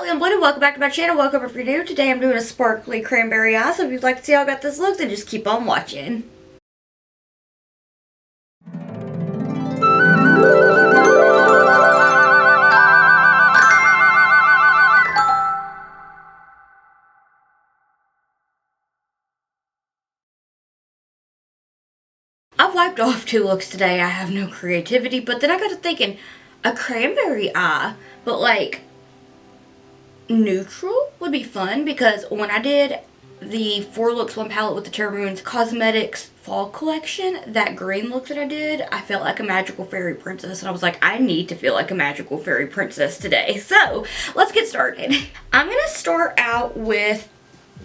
Hello and welcome back to my channel. Welcome if you're new. Today I'm doing a sparkly cranberry eye, so if you'd like to see how I got this look, then just keep on watching. I've wiped off 2 looks today. I have no creativity, but then I got to thinking, a cranberry eye, but like neutral would be fun, because when I did the 4 looks 1 palette with the Terra Moons Cosmetics fall collection, that green look that I did, I felt like a magical fairy princess, and I was like, I need to feel like a magical fairy princess today. So let's get started. I'm gonna start out with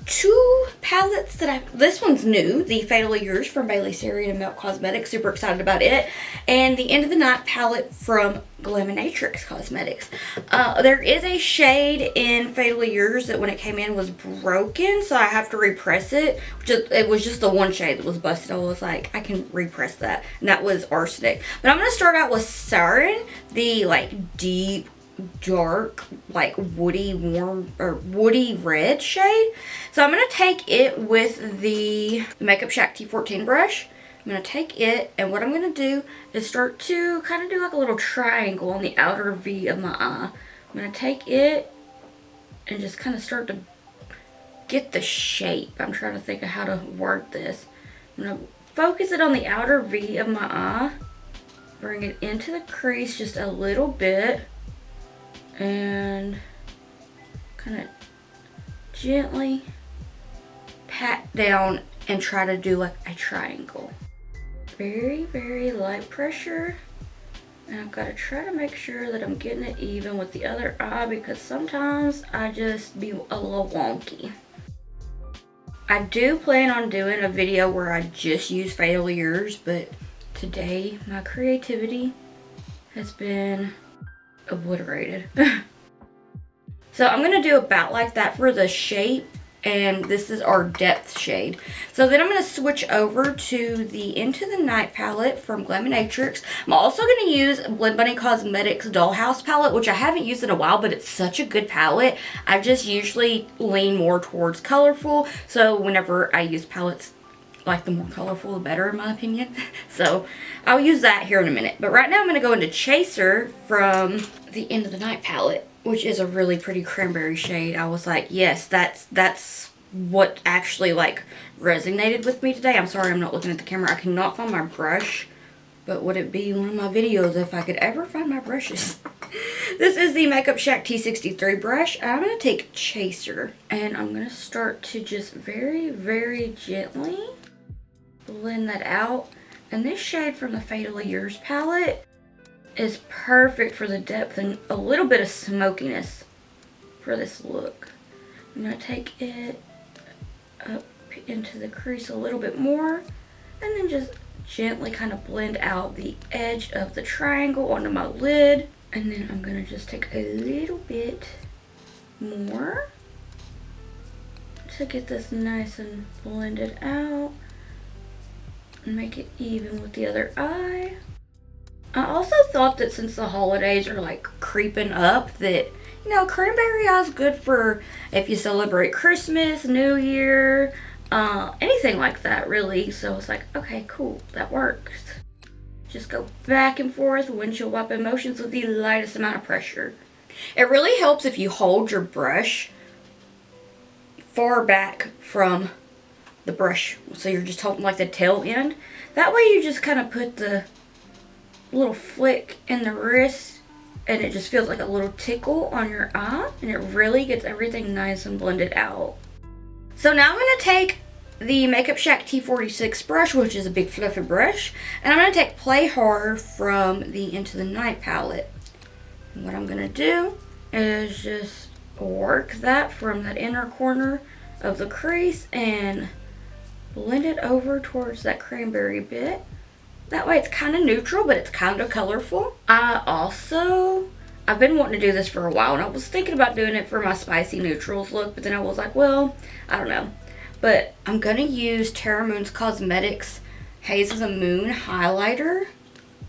2 palettes that this one's new, the Fatally Yours from Sraian and Milk Cosmetics, super excited about it, and the End of the Night palette from Glaminatrix Cosmetics. There is a shade in Fatally Yours that when it came in was broken, so I have to repress it. It was just the one shade that was busted. I was like, I can repress that, and that was Arsenic. But I'm going to start out with Sraian, the like deep dark like woody warm or woody red shade. So I'm going to take it with the Makeup Shack T14 brush. I'm going to take it, and what I'm going to do is start to kind of do like a little triangle on the outer V of my eye. I'm going to take it and just kind of start to get the shape. I'm trying to think of how to word this. I'm going to focus it on the outer V of my eye, bring it into the crease just a little bit, and kind of gently pat down and try to do like a triangle. Very, very light pressure, and I've got to try to make sure that I'm getting it even with the other eye, because sometimes I just be a little wonky. I do plan on doing a video where I just use Fatally Yours, but today my creativity has been obliterated. So I'm going to do about like that for the shape, and this is our depth shade. So then I'm going to switch over to the Into the Night palette from Glaminatrix. I'm also going to use Blend Bunny Cosmetics Dollhouse palette, which I haven't used in a while, but it's such a good palette. I just usually lean more towards colorful, so whenever I use palettes, like the more colorful the better in my opinion. So I'll use that here in a minute. But right now I'm going to go into Chaser from the End of the Night palette, which is a really pretty cranberry shade. I was like, yes, that's what actually like resonated with me today. I'm sorry I'm not looking at the camera. I cannot find my brush, but would it be one of my videos if I could ever find my brushes? This is the Makeup Shack T63 brush. I'm going to take Chaser, and I'm going to start to just very, very gently blend that out. And this shade from the Fatally Yours palette is perfect for the depth and a little bit of smokiness for this look. I'm going to take it up into the crease a little bit more, and then just gently kind of blend out the edge of the triangle onto my lid. And then I'm going to just take a little bit more to get this nice and blended out and make it even with the other eye. I also thought that since the holidays are like creeping up, that, you know, cranberry eye is good for if you celebrate Christmas, New Year, anything like that really. So I was like, okay, cool, that works. Just go back and forth, windshield wiping motions with the lightest amount of pressure. It really helps if you hold your brush far back from the brush, so you're just holding like the tail end. That way you just kind of put the little flick in the wrist, and it just feels like a little tickle on your eye, and it really gets everything nice and blended out. So now I'm going to take the Makeup Shack T46 brush, which is a big fluffy brush, and I'm going to take Play Hard from the Into the Night palette. And what I'm going to do is just work that from that inner corner of the crease and blend it over towards that cranberry bit. That way it's kind of neutral, but it's kind of colorful. I've been wanting to do this for a while, and I was thinking about doing it for my spicy neutrals look, but then I was like, well, I don't know. But I'm going to use Terra Moons Cosmetics Haze of the Moon highlighter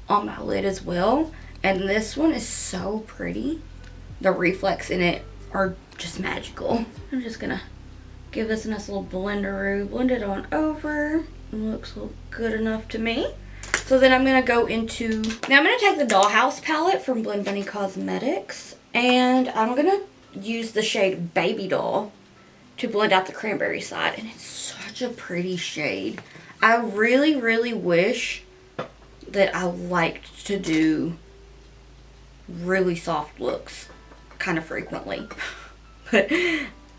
on my lid as well. And this one is so pretty. The reflex in it are just magical. I'm just gonna give this a nice little blenderoo, blend it on over. It looks good enough to me. So then I'm gonna go into, now I'm gonna take the Dollhouse palette from Blend Bunny Cosmetics, and I'm gonna use the shade Baby Doll to blend out the cranberry side, and it's such a pretty shade. I really, really wish that I liked to do really soft looks kind of frequently, but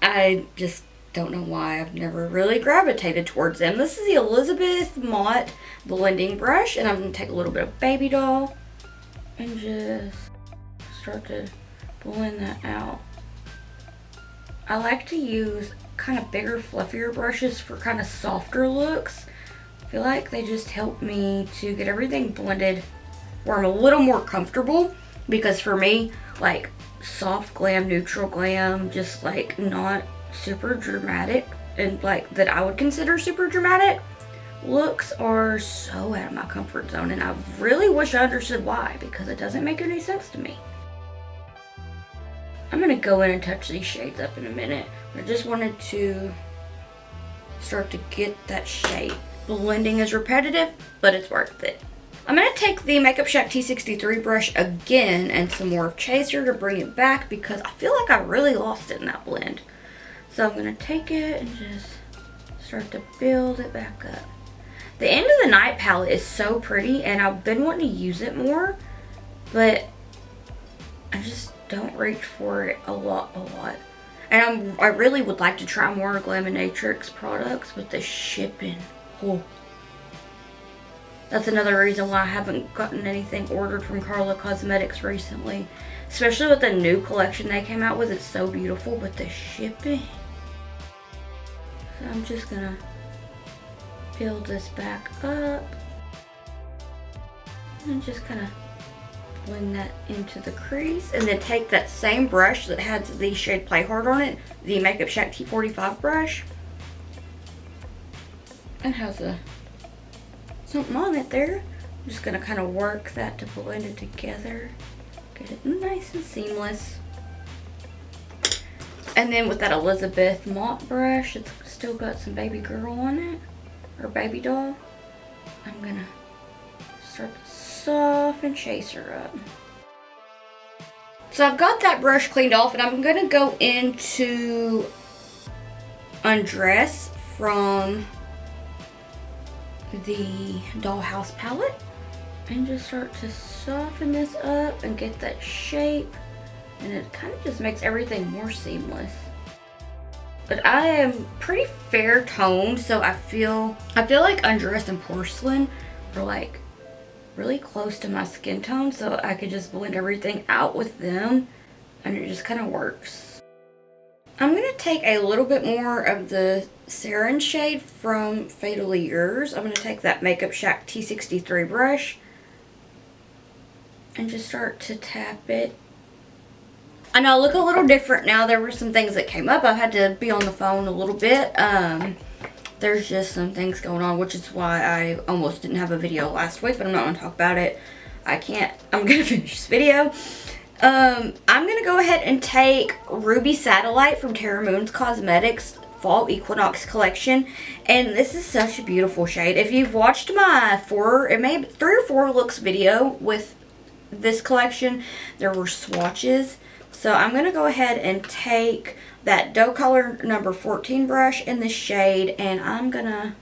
I just don't know why I've never really gravitated towards them. This is the Elizabeth Mott blending brush, and I'm going to take a little bit of Baby Doll and just start to blend that out. I like to use kind of bigger, fluffier brushes for kind of softer looks. I feel like they just help me to get everything blended where I'm a little more comfortable, because for me, like soft glam, neutral glam, just like not super dramatic, and like that I would consider super dramatic looks are so out of my comfort zone, and I really wish I understood why, because it doesn't make any sense to me. I'm gonna go in and touch these shades up in a minute. I just wanted to start to get that shape. Blending is repetitive, but it's worth it. I'm going to take the Makeup Shack T63 brush again and some more of Chaser to bring it back, because I feel like I really lost it in that blend. So I'm going to take it and just start to build it back up. The End of the Night palette is so pretty, and I've been wanting to use it more, but I just don't reach for it a lot. And I really would like to try more Glaminatrix products, but the shipping, oh. That's another reason why I haven't gotten anything ordered from Carla Cosmetics recently. Especially with the new collection they came out with. It's so beautiful, but the shipping. So I'm just gonna build this back up. And just kind of blend that into the crease. And then take that same brush that has the shade Play Hard on it. The Makeup Shack T45 brush. And has something on it there. I'm just gonna kind of work that to blend it together, get it nice and seamless. And then with that Elizabeth Mott brush, it's still got some baby girl on it, or Baby Doll, I'm gonna start to soften Chaser up. So I've got that brush cleaned off, and I'm gonna go into Undress from the Dollhouse palette and just start to soften this up and get that shape, and it kind of just makes everything more seamless. But I am pretty fair toned, so I feel like Undress and Porcelain are like really close to my skin tone, so I could just blend everything out with them, and it just kind of works. I'm going to take a little bit more of the Sraian shade from Fatally Yours. I'm going to take that Makeup Shack T63 brush and just start to tap it. I know I look a little different now. There were some things that came up. I've had to be on the phone a little bit. There's just some things going on, which is why I almost didn't have a video last week, but I'm not going to talk about it. I'm going to finish this video. I'm going to go ahead and take Ruby Satellite from Terra Moon's Cosmetics Fall Equinox collection, and this is such a beautiful shade. If you've watched my 3 or 4 looks video with this collection, there were swatches. So I'm going to go ahead and take that Doe Color number 14 brush in this shade, and I'm going to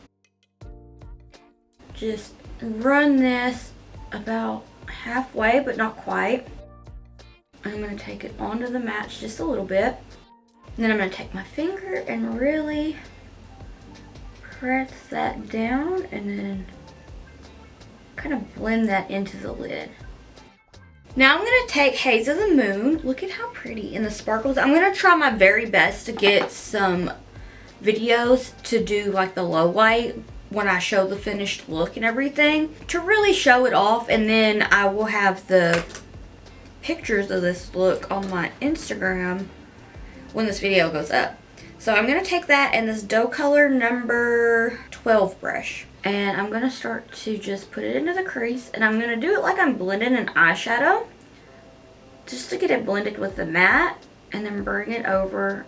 just run this about halfway, but not quite. I'm going to take it onto the match just a little bit. And then I'm going to take my finger and really press that down and then kind of blend that into the lid. Now I'm going to take Haze of the Moon. Look at how pretty. And the sparkles. I'm going to try my very best to get some videos to do like the low light when I show the finished look and everything, to really show it off. And then I will have the pictures of this look on my Instagram when this video goes up. So I'm going to take that and this Doe Color number 12 brush, and I'm going to start to just put it into the crease, and I'm going to do it like I'm blending an eyeshadow, just to get it blended with the matte and then bring it over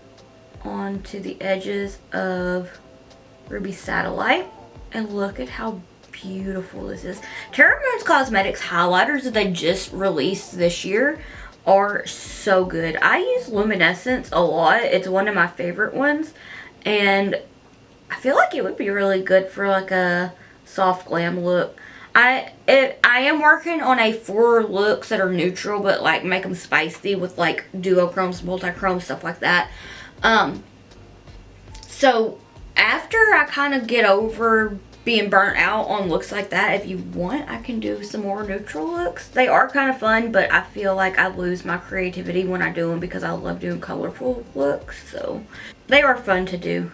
onto the edges of Ruby Satellite. And look at how beautiful this is. Terra Moon's Cosmetics highlighters that they just released this year are so good. I use Luminescence a lot. It's one of my favorite ones. And I feel like it would be really good for like a soft glam look. I am working on 4 looks that are neutral, but like make them spicy with like duochromes, multi-chrome, stuff like that. So after I kind of get over being burnt out on looks like that, if you want, I can do some more neutral looks. They are kind of fun, but I feel like I lose my creativity when I do them because I love doing colorful looks. So they are fun to do.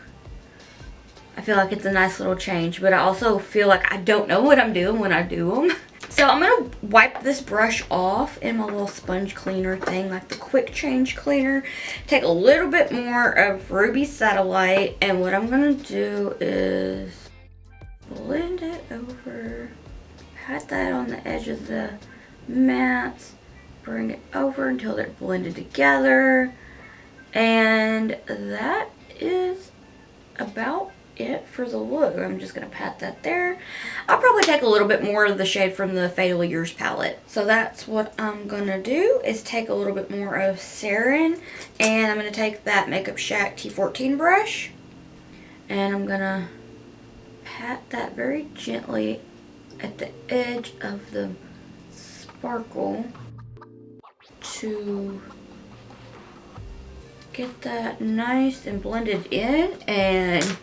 I feel like it's a nice little change, but I also feel like I don't know what I'm doing when I do them. So I'm going to wipe this brush off in my little sponge cleaner thing, like the quick change cleaner. Take a little bit more of Ruby Satellite, and what I'm going to do is blend it over, pat that on the edge of the mat, bring it over until they're blended together, and that is about it for the look. I'm just going to pat that there. I'll probably take a little bit more of the shade from the Fatally Yours palette. So that's what I'm going to do, is take a little bit more of Sraian, and I'm going to take that Makeup Shack T14 brush, and I'm going to pat that very gently at the edge of the sparkle to get that nice and blended in. And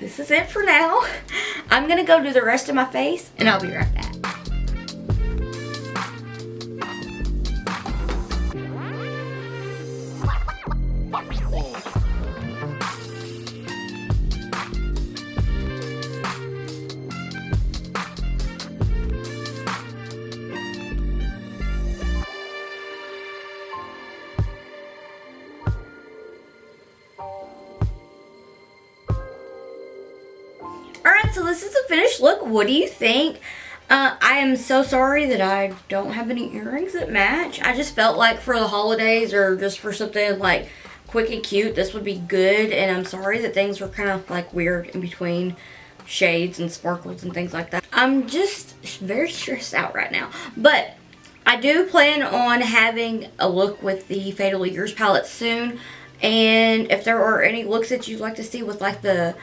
this is it for now. I'm gonna go do the rest of my face and I'll be right back. Alright, so this is the finished look. What do you think? I am so sorry that I don't have any earrings that match. I just felt like for the holidays or just for something like quick and cute, this would be good. And I'm sorry that things were kind of like weird in between shades and sparkles and things like that. I'm just very stressed out right now. But I do plan on having a look with the Fatally Yours palette soon. And if there are any looks that you'd like to see with like the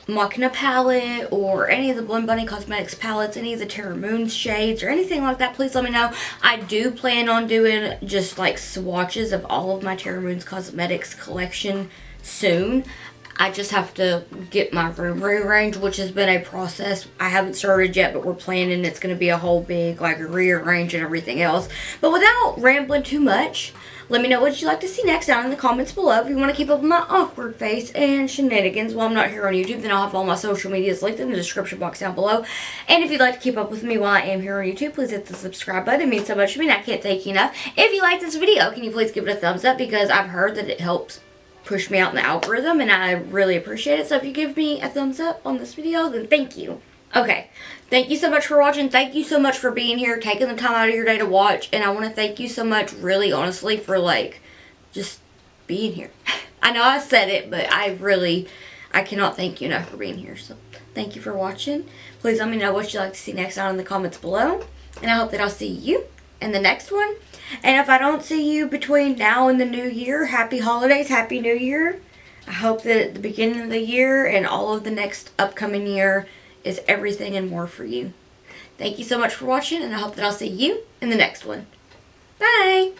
Machina palette or any of the Blend Bunny Cosmetics palettes, any of the Terra Moon shades or anything like that, please let me know. I do plan on doing just like swatches of all of my Terra Moon's Cosmetics collection soon. I just have to get my room rearranged, which has been a process. I haven't started yet, but we're planning it's going to be a whole big like rearrange and everything else. But without rambling too much, let me know what you'd like to see next down in the comments below. If you want to keep up with my awkward face and shenanigans while I'm not here on YouTube, then I'll have all my social medias linked in the description box down below. And if you'd like to keep up with me while I am here on YouTube, please hit the subscribe button. It means so much to me and I can't thank you enough. If you like this video, can you please give it a thumbs up, because I've heard that it helps push me out in the algorithm and I really appreciate it. So if you give me a thumbs up on this video, then thank you. Okay, thank you so much for watching. Thank you so much for being here, taking the time out of your day to watch. And I want to thank you so much, really, honestly, for like just being here. I know I said it, but I cannot thank you enough for being here. So thank you for watching. Please let me know what you'd like to see next down in the comments below. And I hope that I'll see you in the next one. And if I don't see you between now and the new year, happy holidays, happy new year. I hope that at the beginning of the year and all of the next upcoming year is everything and more for you. Thank you so much for watching, and I hope that I'll see you in the next one. Bye!